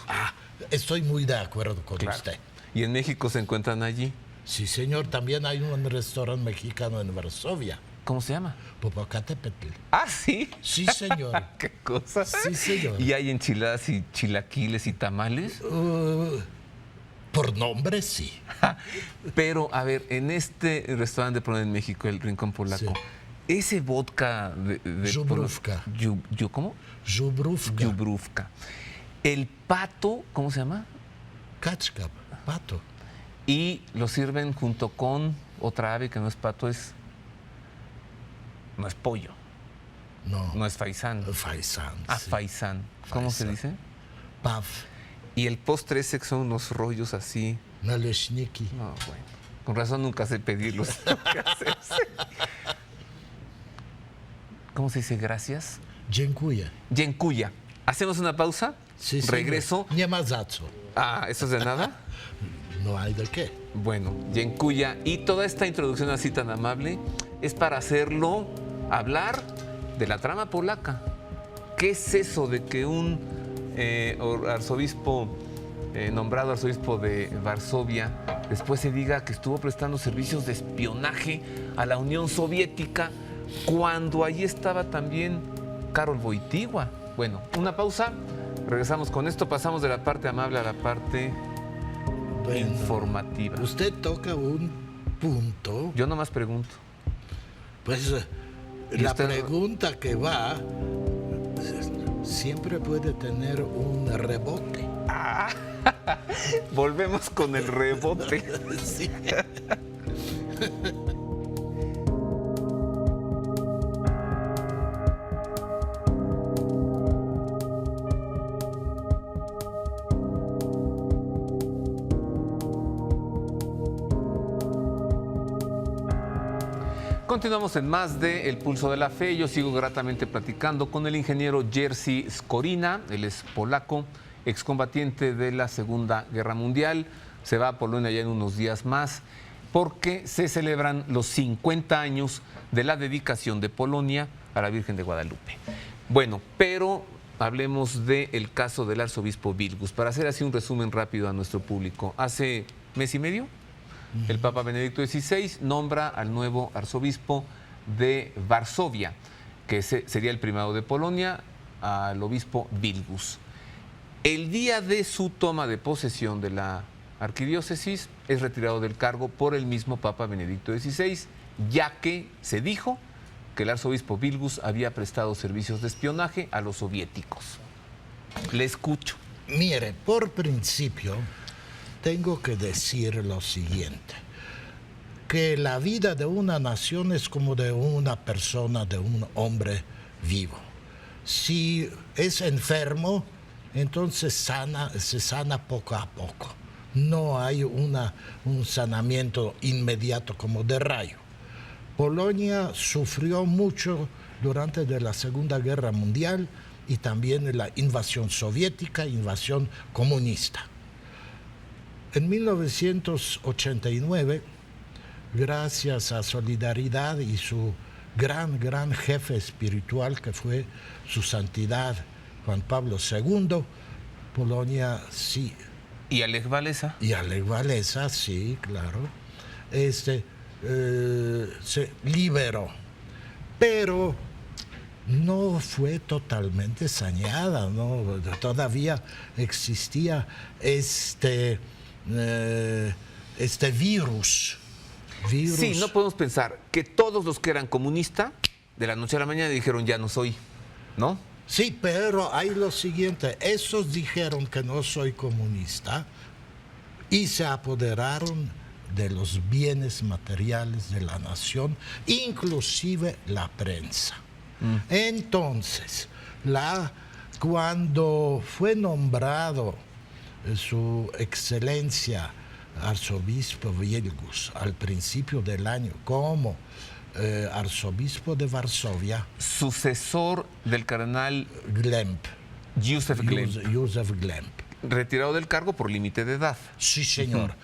Estoy muy de acuerdo con Claro. usted. Y en México se encuentran allí. Sí, señor. También hay un restaurante mexicano en Varsovia, ¿Cómo se llama? Popocatépetl. Ah, sí. Sí, señor. Qué cosa. Sí, señor. ¿Y hay enchiladas y chilaquiles y tamales? Por nombre, sí. Pero, a ver, en este restaurante de Polonia en México, el Rincón Polaco, Sí. ese vodka de Zubrówka. ¿Cómo? Zubrówka. Zubrówka. El pato, ¿cómo se llama? Kaczka, pato. Y lo sirven junto con otra ave que no es pato, no es pollo, No. no es faisán. Faisán. sí. Faisán. ¿Cómo se Faisán. dice? Pav. Y el postre ese que son unos rollos así. Naleśniki. No, bueno. Con razón nunca sé pedirlos. ¿Cómo se dice gracias? Dziękuję. Yenkuya. ¿Hacemos una pausa? Sí, señor. Regreso. Nie ma za co. ¿Eso es de nada? No hay de qué. Bueno, Yenkuya. Y toda esta introducción así tan amable es para hacerlo hablar de la trama polaca. ¿Qué es eso de que un arzobispo, nombrado arzobispo de Varsovia, después se diga que estuvo prestando servicios de espionaje a la Unión Soviética cuando allí estaba también Karol Wojtyła? Bueno, una pausa. Regresamos con esto. Pasamos de la parte amable a la parte Bueno, informativa. usted toca un punto. Yo nomás pregunto. Pues ¿Y la usted? pregunta que va siempre puede tener un rebote. Volvemos con el rebote. Sí. Continuamos en más de El Pulso de la Fe. Yo sigo gratamente platicando con el ingeniero Jerzy Skorina. Él es polaco, excombatiente de la Segunda Guerra Mundial. Se va a Polonia ya en unos días más porque se celebran los 50 años de la dedicación de Polonia a la Virgen de Guadalupe. Bueno, pero hablemos del caso del arzobispo Vilgus. Para hacer así un resumen rápido a nuestro público. Hace mes y medio, el Papa Benedicto XVI nombra al nuevo arzobispo de Varsovia, que sería el primado de Polonia, al obispo Vilgus. El día de su toma de posesión de la arquidiócesis es retirado del cargo por el mismo Papa Benedicto XVI, ya que se dijo que el arzobispo Vilgus había prestado servicios de espionaje a los soviéticos. Le escucho. Mire, por principio, tengo que decir lo siguiente, que la vida de una nación es como de una persona, de un hombre vivo. Si es enfermo, entonces se sana poco a poco. No hay un sanamiento inmediato como de rayo. Polonia sufrió mucho durante la Segunda Guerra Mundial y también la invasión soviética, invasión comunista. En 1989, gracias a Solidaridad y su gran jefe espiritual, que fue su santidad Juan Pablo II, Polonia sí. ¿Y a Lech Walesa? Y a Lech Walesa, sí, claro. Se liberó. Pero no fue totalmente saneada, ¿no? Todavía existía este virus. Sí, no podemos pensar que todos los que eran comunistas, de la noche a la mañana dijeron ya no soy, ¿no? Sí, pero hay lo siguiente, esos dijeron que no soy comunista y se apoderaron de los bienes materiales de la nación, inclusive la prensa. Entonces, cuando fue nombrado su excelencia arzobispo Wilgus al principio del año como arzobispo de Varsovia, sucesor del cardenal Glemp, Józef Glemp, retirado del cargo por límite de edad. Sí, señor.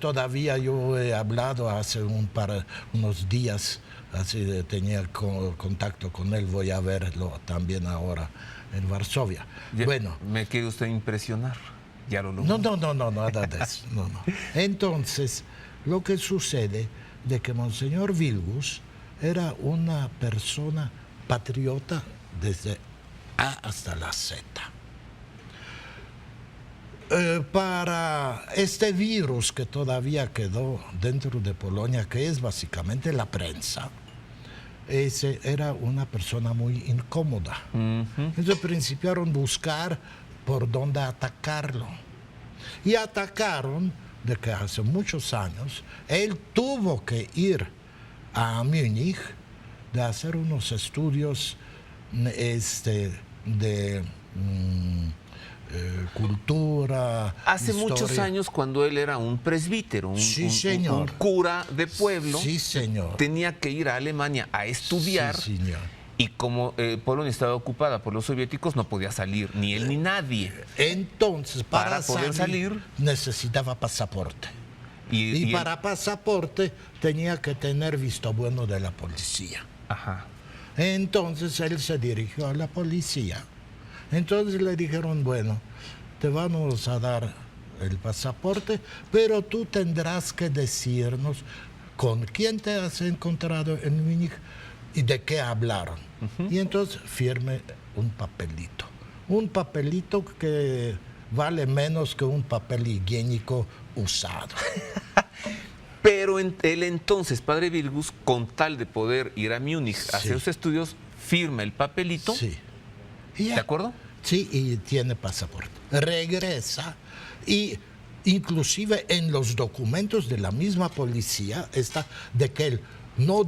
Todavía yo he hablado hace unos días, así tenía contacto con él, voy a verlo también ahora en Varsovia. Bueno. ¿Me quiere usted impresionar? Ya lo logró. No, nada de eso. No. Entonces, lo que sucede de que Monseñor Wilgus era una persona patriota desde A hasta la Z. Para este virus que todavía quedó dentro de Polonia, que es básicamente la prensa, ese era una persona muy incómoda. Entonces principiaron a buscar por dónde atacarlo. Y atacaron de que hace muchos años él tuvo que ir a Múnich de hacer unos estudios de cultura. Hace historia. muchos años, cuando él era un presbítero, un cura de pueblo, sí, señor, tenía que ir a Alemania a estudiar. Sí, señor. Y como Polonia estaba ocupada por los soviéticos, no podía salir ni él ni nadie. Entonces, para poder salir necesitaba pasaporte. Y para pasaporte tenía que tener visto bueno de la policía. Ajá. Entonces él se dirigió a la policía. Entonces le dijeron, bueno, te vamos a dar el pasaporte, pero tú tendrás que decirnos con quién te has encontrado en Múnich y de qué hablaron. Y entonces firme un papelito que vale menos que un papel higiénico usado. Pero él entonces, padre Wilgus, con tal de poder ir a Múnich a hacer sus estudios, firma el papelito. Sí. ¿De acuerdo? Sí, y tiene pasaporte. Regresa y inclusive en los documentos de la misma policía está de que él no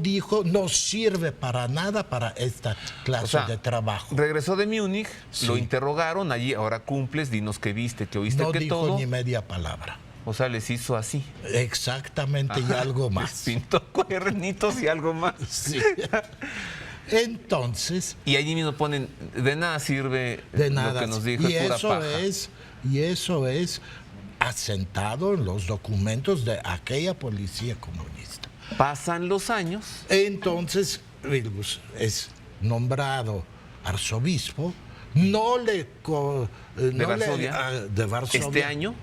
sirve para nada para esta clase de trabajo. Regresó de Múnich, lo interrogaron, allí ahora cumples, dinos qué viste, qué oíste, qué todo. No dijo ni media palabra. O sea, les hizo así. Exactamente. Ajá. Y algo más. Les pintó cuernitos y algo más. Sí. Entonces. Y allí mismo ponen, de nada sirve lo que nos dijo. Y eso es asentado en los documentos de aquella policía comunista. Pasan los años. Entonces, Wilgus es nombrado arzobispo. De Varsovia.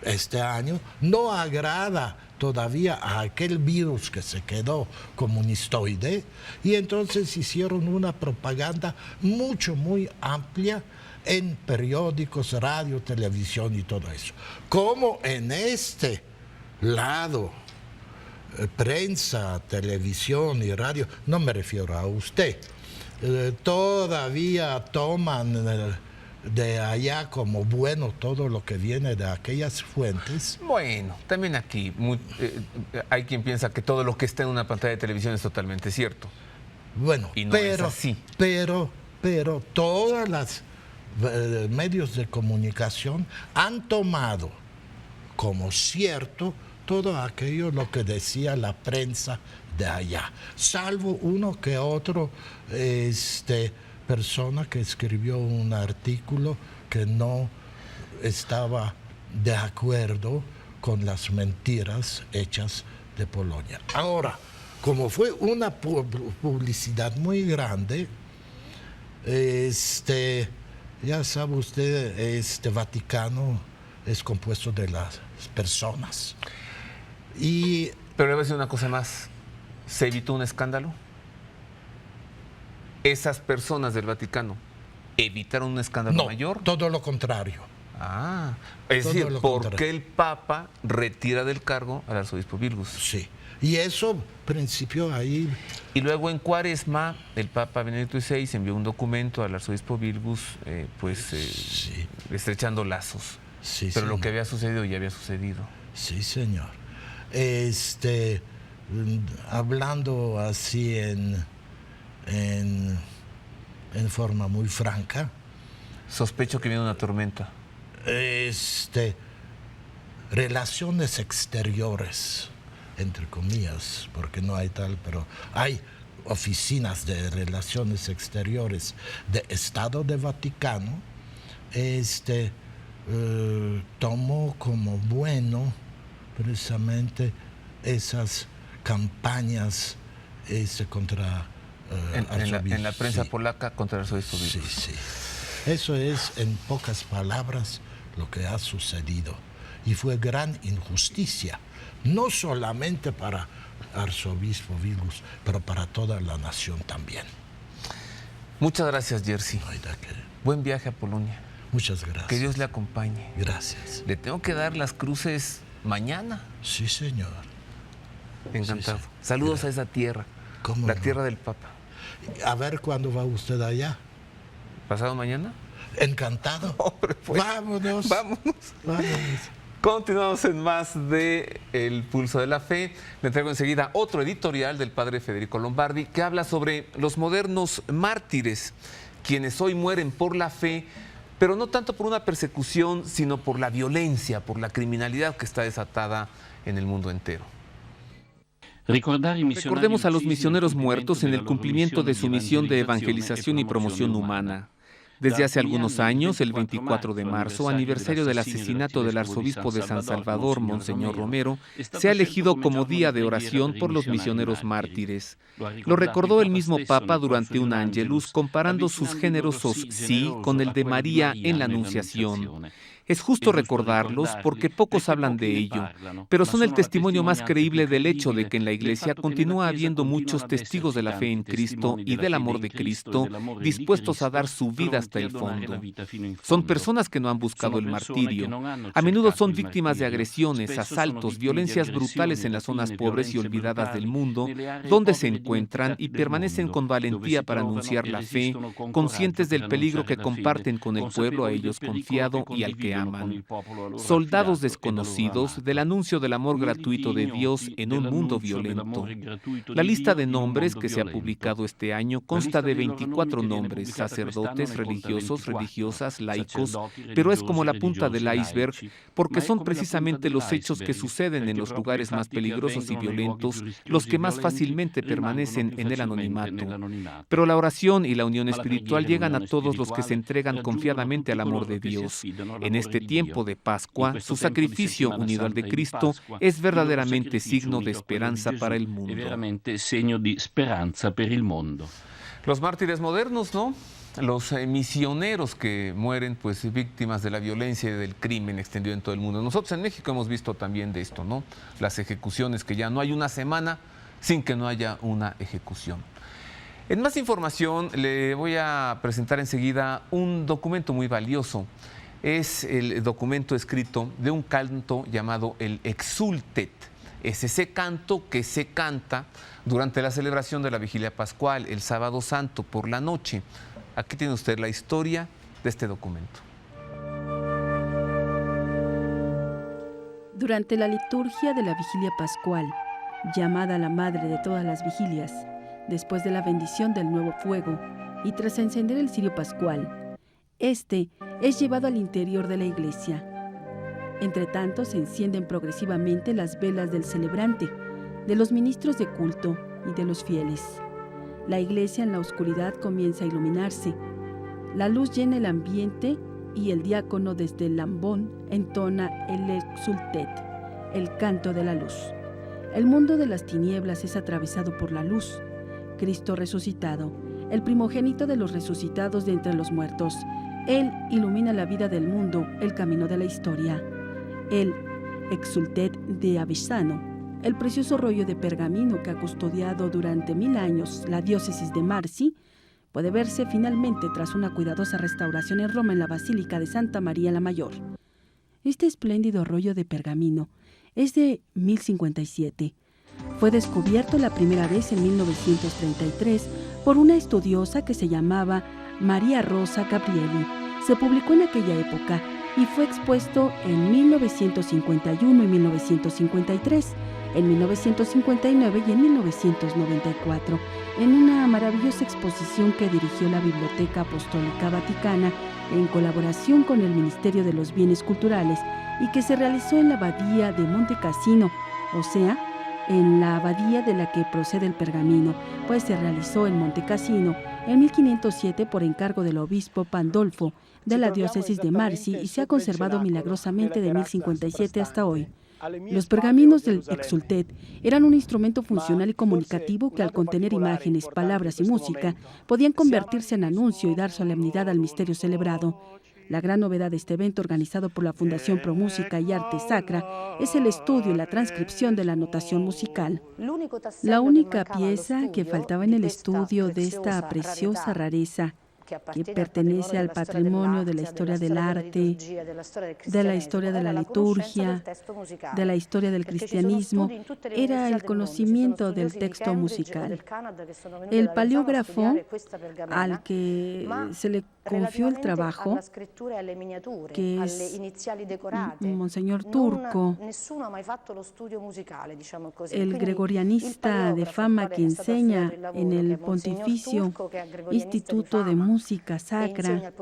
Este año no agrada todavía a aquel virus que se quedó comunistoide, y entonces hicieron una propaganda muy amplia en periódicos, radio, televisión y todo eso. Como en este lado, prensa, televisión y radio, no me refiero a usted, todavía toman de allá como bueno todo lo que viene de aquellas fuentes. Bueno, también aquí hay quien piensa que todo lo que está en una pantalla de televisión es totalmente cierto. Bueno, y no es así. Pero todas las medios de comunicación han tomado como cierto todo aquello lo que decía la prensa de allá, salvo uno que otro persona que escribió un artículo que no estaba de acuerdo con las mentiras hechas de Polonia. Ahora, como fue una publicidad muy grande, Ya sabe usted, este Vaticano es compuesto de las personas. Pero le voy a decir una cosa más. ¿Se evitó un escándalo? ¿Esas personas del Vaticano evitaron un escándalo mayor? Todo lo contrario. Es Todo decir, lo ¿por contrario. qué el Papa retira del cargo al arzobispo Vilgus? Sí. Y eso, principio ahí... Y luego en Cuaresma, el Papa Benedicto XVI envió un documento al arzobispo Vilgus, Sí. estrechando lazos. Sí, Pero lo señor. que había sucedido ya había sucedido. Sí, señor. Hablando así en forma muy franca, Sospecho que viene una tormenta. Relaciones exteriores, entre comillas, porque no hay tal, pero hay oficinas de relaciones exteriores de Estado de Vaticano, tomó como bueno precisamente esas campañas contra En la prensa sí. polaca contra el arzobispo Sí, Vilgus. sí. Eso es, en pocas palabras, lo que ha sucedido. Y fue gran injusticia, no solamente para arzobispo Vilgus, pero para toda la nación también. Muchas gracias, Jerzy. No hay de qué. Buen viaje a Polonia. Muchas gracias. Que Dios le acompañe. Gracias. Le tengo que dar las cruces mañana. Sí, señor. Encantado. Sí, sí. Saludos Gracias. a esa tierra, ¿Cómo la no? tierra del Papa. A ver cuándo va usted allá. ¿Pasado mañana? Encantado. Hombre, pues. Vámonos. Vámonos. Vámonos. Continuamos en más de El Pulso de la Fe. Le traigo enseguida otro editorial del padre Federico Lombardi que habla sobre los modernos mártires, quienes hoy mueren por la fe, pero no tanto por una persecución, sino por la violencia, por la criminalidad que está desatada en el mundo entero. Recordemos a los misioneros muertos en el cumplimiento de su misión de evangelización y promoción humana. Desde hace algunos años, el 24 de marzo, aniversario del asesinato del arzobispo de San Salvador, Monseñor Romero, se ha elegido como día de oración por los misioneros mártires. Lo recordó el mismo Papa durante un Angelus, comparando sus generosos sí con el de María en la Anunciación. Es justo recordarlos porque pocos hablan de ello, pero son el testimonio más creíble del hecho de que en la Iglesia continúa habiendo muchos testigos de la fe en Cristo y del amor de Cristo dispuestos a dar su vida hasta el fondo. Son personas que no han buscado el martirio. A menudo son víctimas de agresiones, asaltos, violencias brutales en las zonas pobres y olvidadas del mundo, donde se encuentran y permanecen con valentía para anunciar la fe, conscientes del peligro que comparten con el pueblo a ellos confiado y al que aman. Soldados desconocidos del anuncio del amor gratuito de Dios en un mundo violento. La lista de nombres que se ha publicado este año consta de 24 nombres, sacerdotes, religiosos, religiosas, laicos, pero es como la punta del iceberg porque son precisamente los hechos que suceden en los lugares más peligrosos y violentos los que más fácilmente permanecen en el anonimato. Pero la oración y la unión espiritual llegan a todos los que se entregan confiadamente al amor de Dios. En este tiempo de Pascua, su sacrificio unido al de Cristo es verdaderamente signo de esperanza para el mundo. Los mártires modernos, ¿no? Los misioneros que mueren pues víctimas de la violencia y del crimen extendido en todo el mundo. Nosotros en México hemos visto también de esto, ¿no? Las ejecuciones, que ya no hay una semana sin que no haya una ejecución. En más información le voy a presentar enseguida un documento muy valioso. Es el documento escrito de un canto llamado el Exultet. Es ese canto que se canta durante la celebración de la Vigilia Pascual, el Sábado Santo por la noche. Aquí tiene usted la historia de este documento. Durante la liturgia de la Vigilia Pascual, llamada la Madre de todas las Vigilias, después de la bendición del nuevo fuego y tras encender el cirio pascual, este es llevado al interior de la iglesia. Entre tanto, se encienden progresivamente las velas del celebrante, de los ministros de culto y de los fieles. La iglesia en la oscuridad comienza a iluminarse. La luz llena el ambiente y el diácono desde el lambón entona el Exultet, el canto de la luz. El mundo de las tinieblas es atravesado por la luz. Cristo resucitado, el primogénito de los resucitados de entre los muertos, Él ilumina la vida del mundo, el camino de la historia. El Exultet de Avezzano, el precioso rollo de pergamino que ha custodiado durante 1000 años la diócesis de Marsi, puede verse finalmente tras una cuidadosa restauración en Roma en la Basílica de Santa María la Mayor. Este espléndido rollo de pergamino es de 1057. Fue descubierto la primera vez en 1933 por una estudiosa que se llamaba María Rosa Gabrieli. Se publicó en aquella época y fue expuesto en 1951 y 1953, en 1959 y en 1994, en una maravillosa exposición que dirigió la Biblioteca Apostólica Vaticana en colaboración con el Ministerio de los Bienes Culturales y que se realizó en la abadía de Monte Cassino, o sea, en la abadía de la que procede el pergamino, pues se realizó en Monte Cassino en 1507 por encargo del obispo Pandolfo de la diócesis de Marsi y se ha conservado milagrosamente de 1057 hasta hoy. Los pergaminos del Exultet eran un instrumento funcional y comunicativo que al contener imágenes, palabras y música podían convertirse en anuncio y dar solemnidad al misterio celebrado. La gran novedad de este evento organizado por la Fundación Pro Música y Arte Sacra es el estudio y la transcripción de la notación musical. La única pieza que faltaba en el estudio de esta preciosa rareza, que pertenece al patrimonio de la historia del arte, de la historia de la liturgia, de la historia del cristianismo, era el conocimiento del texto musical. El paleógrafo al que se le confió el trabajo, que es Monseñor Turco, el gregorianista de fama que enseña en el Pontificio Instituto de Música Sacra,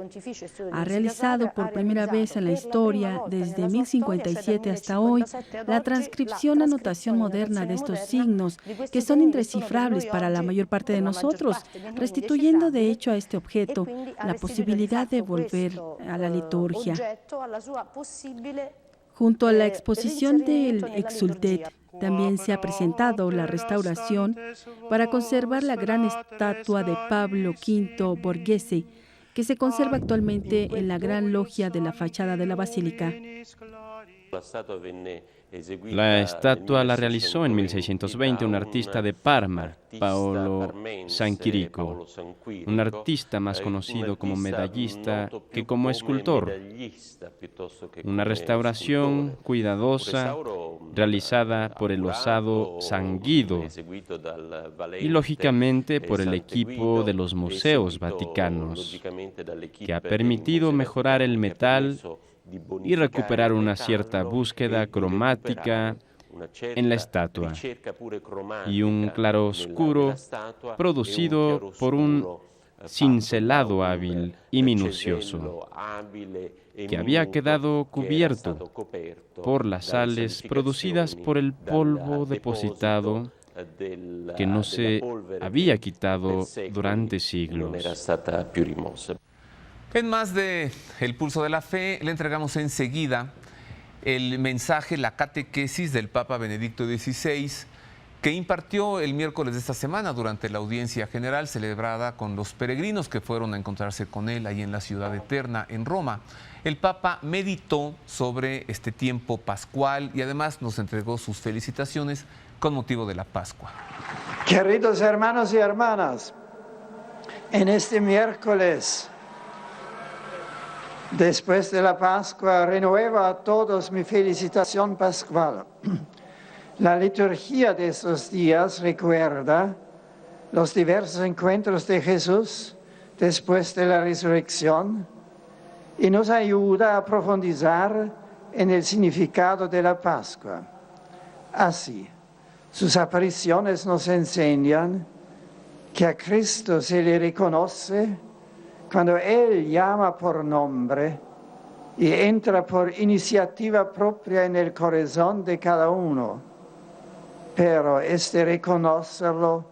ha realizado por primera vez en la historia, desde 1057 hasta hoy, la transcripción a notación moderna de estos signos, que son indescifrables para la mayor parte de nosotros, restituyendo de hecho a este objeto la posibilidad de volver a la liturgia. Junto a la exposición del Exultet, también se ha presentado la restauración para conservar la gran estatua de Pablo V Borghese, que se conserva actualmente en la gran logia de la fachada de la basílica. La estatua la realizó en 1620 un artista de Parma, Paolo Sanchirico, un artista más conocido como medallista que como escultor. Una restauración cuidadosa realizada por el osado San Guido y lógicamente por el equipo de los museos vaticanos, que ha permitido mejorar el metal y recuperar una cierta búsqueda cromática en la estatua y un claroscuro producido por un cincelado hábil y minucioso que había quedado cubierto por las sales producidas por el polvo depositado que no se había quitado durante siglos. En más de El Pulso de la Fe, le entregamos enseguida el mensaje, la catequesis del Papa Benedicto XVI, que impartió el miércoles de esta semana durante la audiencia general celebrada con los peregrinos que fueron a encontrarse con él ahí en la Ciudad Eterna, en Roma. El Papa meditó sobre este tiempo pascual y además nos entregó sus felicitaciones con motivo de la Pascua. Queridos hermanos y hermanas, en este miércoles, después de la Pascua, renuevo a todos mi felicitación pascual. La liturgia de estos días recuerda los diversos encuentros de Jesús después de la resurrección y nos ayuda a profundizar en el significado de la Pascua. Así, sus apariciones nos enseñan que a Cristo se le reconoce cuando Él llama por nombre y entra por iniciativa propia en el corazón de cada uno. Pero este reconocerlo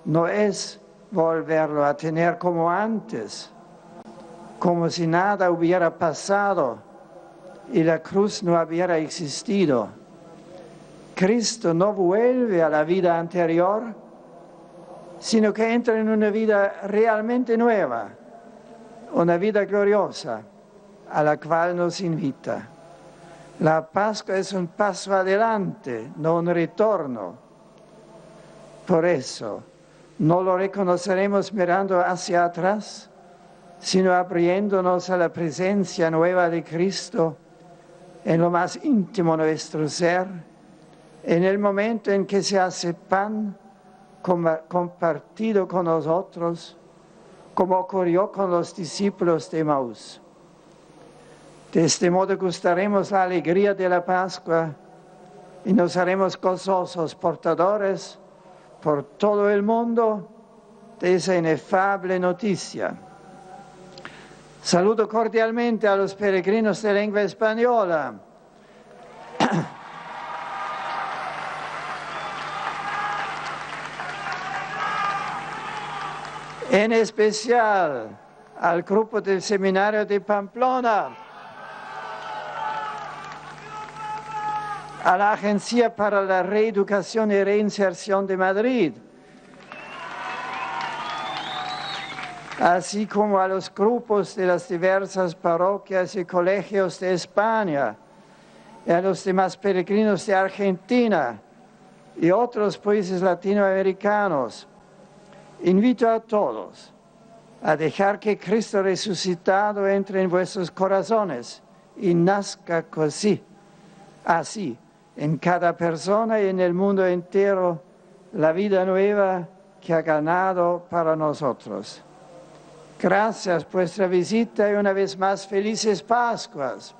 no es volverlo a tener como antes, como si nada hubiera pasado y la cruz no hubiera existido. Cristo no vuelve a la vida anterior, sino que entra en una vida realmente nueva, una vida gloriosa a la cual nos invita. La Pascua es un paso adelante, no un retorno. Por eso, no lo reconoceremos mirando hacia atrás, sino abriéndonos a la presencia nueva de Cristo en lo más íntimo de nuestro ser, en el momento en que se hace pan compartido con nosotros, como ocurrió con los discípulos de Emaús. De este modo gustaremos la alegría de la Pascua y nos haremos gozosos portadores por todo el mundo de esa inefable noticia. Saludo cordialmente a los peregrinos de lengua española. En especial al grupo del Seminario de Pamplona, a la Agencia para la Reeducación y Reinserción de Madrid, así como a los grupos de las diversas parroquias y colegios de España, y a los demás peregrinos de Argentina y otros países latinoamericanos. Invito a todos a dejar que Cristo resucitado entre en vuestros corazones y nazca así, en cada persona y en el mundo entero, la vida nueva que ha ganado para nosotros. Gracias por vuestra visita y una vez más felices Pascuas.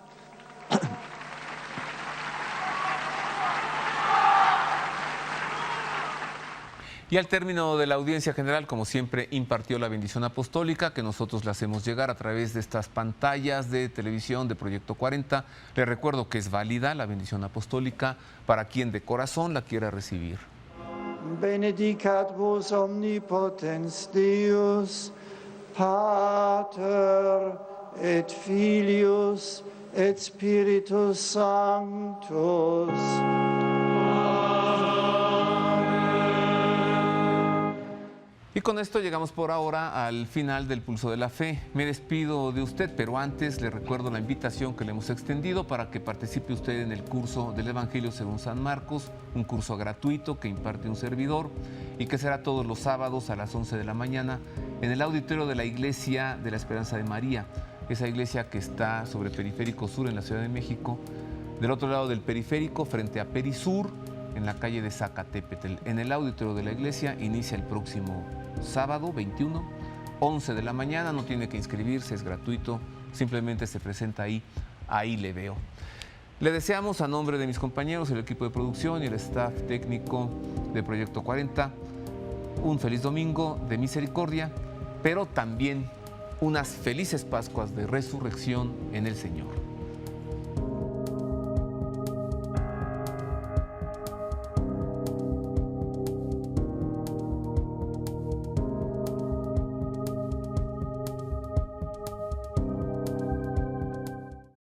Y al término de la audiencia general, como siempre, impartió la bendición apostólica que nosotros le hacemos llegar a través de estas pantallas de televisión de Proyecto 40. Les recuerdo que es válida la bendición apostólica para quien de corazón la quiera recibir. Benedicat vos omnipotens Deus, Pater et Filius et Spiritus Sanctus. Y con esto llegamos por ahora al final del Pulso de la Fe. Me despido de usted, pero antes le recuerdo la invitación que le hemos extendido para que participe usted en el curso del Evangelio según San Marcos, un curso gratuito que imparte un servidor y que será todos los sábados a las 11 de la mañana en el auditorio de la Iglesia de la Esperanza de María, esa iglesia que está sobre Periférico Sur en la Ciudad de México, del otro lado del periférico, frente a Perisur, en la calle de Zacatépetl. En el auditorio de la iglesia inicia el próximo sábado 21, 11 de la mañana, no tiene que inscribirse, es gratuito, simplemente se presenta ahí le veo. Le deseamos a nombre de mis compañeros, el equipo de producción y el staff técnico de Proyecto 40, un feliz domingo de misericordia, pero también unas felices Pascuas de resurrección en el Señor.